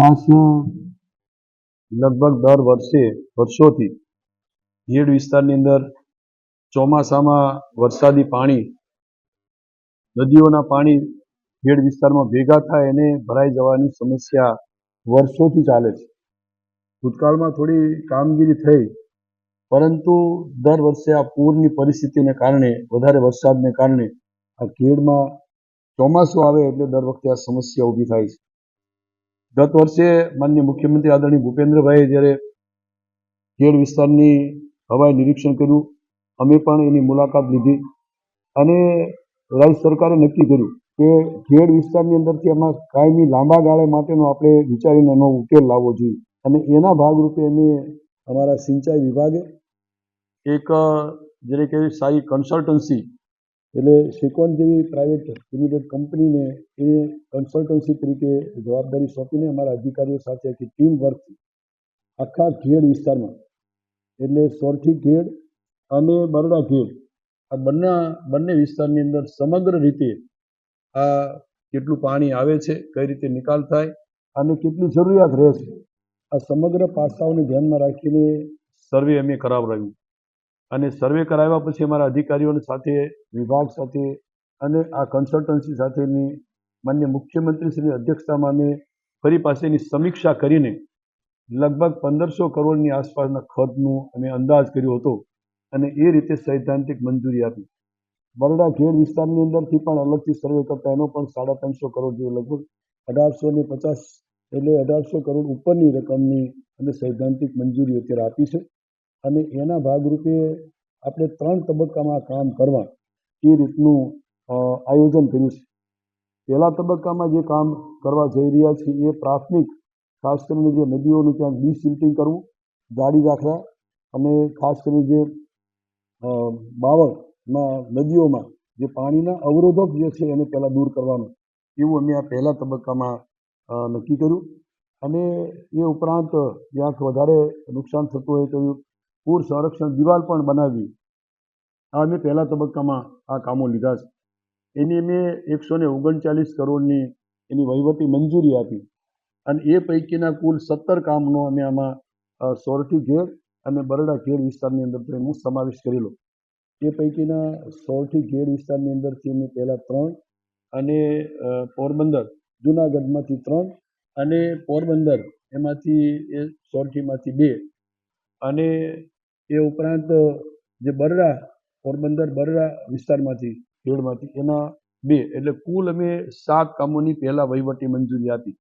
ખાસ લગભગ દર વર્ષોથી ગીર વિસ્તારની અંદર ચોમાસામાં વરસાદી પાણી, નદીઓના પાણી ગીર વિસ્તારમાં ભેગા થાય અને ભરાઈ જવાની સમસ્યા વર્ષોથી ચાલે છે. ભૂતકાળમાં થોડી કામગીરી થઈ, પરંતુ દર વર્ષે આ પૂરની પરિસ્થિતિને કારણે, વધારે વરસાદને કારણે આ ગીરમાં ચોમાસું આવે એટલે દર વખતે આ સમસ્યા ઊભી થાય છે. ગત વર્ષે માનનીય મુખ્યમંત્રી આદરણીય ભૂપેન્દ્રભાઈએ જ્યારે ગીર વિસ્તારની હવાઈ નિરીક્ષણ કર્યું, અમે પણ એની મુલાકાત લીધી અને રાજ્ય સરકારે નક્કી કર્યું કે ગીર વિસ્તારની અંદરથી આમાં કાયમી લાંબા ગાળે માટેનો આપણે વિચારીને એનો ઉકેલ લાવવો જોઈએ. અને એના ભાગરૂપે અમે અમારા સિંચાઈ વિભાગે એક જેને કહેવાય સારી કન્સલ્ટન્સી, એટલે સિકોન જેવી પ્રાઇવેટ લિમિટેડ કંપનીને એ કન્સલ્ટન્સી તરીકે જવાબદારી સોંપીને અમારા અધિકારીઓ સાથે આખી ટીમ વર્કથી આખા ઘેડ વિસ્તારમાં, એટલે સોરઠી ઘેડ અને બરડા ઘેડ, આ બંને વિસ્તારની અંદર સમગ્ર રીતે આ કેટલું પાણી આવે છે, કઈ રીતે નિકાલ થાય અને કેટલી જરૂરિયાત રહે છે, આ સમગ્ર પાસાઓને ધ્યાનમાં રાખીને સર્વે અમે કરાવડાવ્યું. અને સર્વે કરાવ્યા પછી અમારા અધિકારીઓની સાથે, વિભાગ સાથે અને આ કન્સલ્ટન્સી સાથેની માન્ય મુખ્યમંત્રીશ્રીની અધ્યક્ષતામાં અમે ફરી પાસેની સમીક્ષા કરીને લગભગ 1500 કરોડની આસપાસના ખર્ચનું અમે અંદાજ કર્યો હતો અને એ રીતે સૈદ્ધાંતિક મંજૂરી આપી. બરડા ઘેડ વિસ્તારની અંદરથી પણ અલગથી સર્વે કરતા એનો પણ 350 કરોડ જેવું, લગભગ 1850, એટલે 1800 કરોડ ઉપરની રકમની અમે સૈદ્ધાંતિક મંજૂરી અત્યારે આપી છે. અને એના ભાગરૂપે આપણે 3 તબક્કામાં કામ કરવા એ રીતનું આયોજન કર્યું છે. પહેલા તબક્કામાં જે કામ કરવા જઈ રહ્યા છીએ એ પ્રાથમિક, ખાસ કરીને જે નદીઓનું ક્યાંક ડિસિલ્ટિંગ કરવું, જાડી ઝાખરા, અને ખાસ કરીને જે બાવળમાં નદીઓમાં જે પાણીના અવરોધક જે છે એને પહેલાં દૂર કરવાનું, એવું અમે આ પહેલા તબક્કામાં નક્કી કર્યું. અને એ ઉપરાંત ક્યાંક વધારે નુકસાન થતું હોય તો પૂર સંરક્ષણ દિવાલ પણ બનાવવી, આ અમે પહેલા તબક્કામાં આ કામો લીધા છે. એની અમે 139 કરોડની એની વહીવટી મંજૂરી આપી અને એ પૈકીના કુલ 17 કામનો અમે આમાં સોરઠી ઘેડ અને બરડા ઘેડ વિસ્તારની અંદર એનો સમાવેશ કરેલો. એ પૈકીના સોરઠી ઘેડ વિસ્તારની અંદરથી અમે પહેલાં 3 અને પોરબંદર જૂનાગઢમાંથી 3 અને પોરબંદર એમાંથી એ સોરઠીમાંથી 2 અને એ ઉપરાંત જે પોરબંદર બરડા વિસ્તારમાંથી ઘેડમાંથી એના 2, એટલે કુલ અમે 7 કામોની પહેલાં વહીવટી મંજૂરી આપી.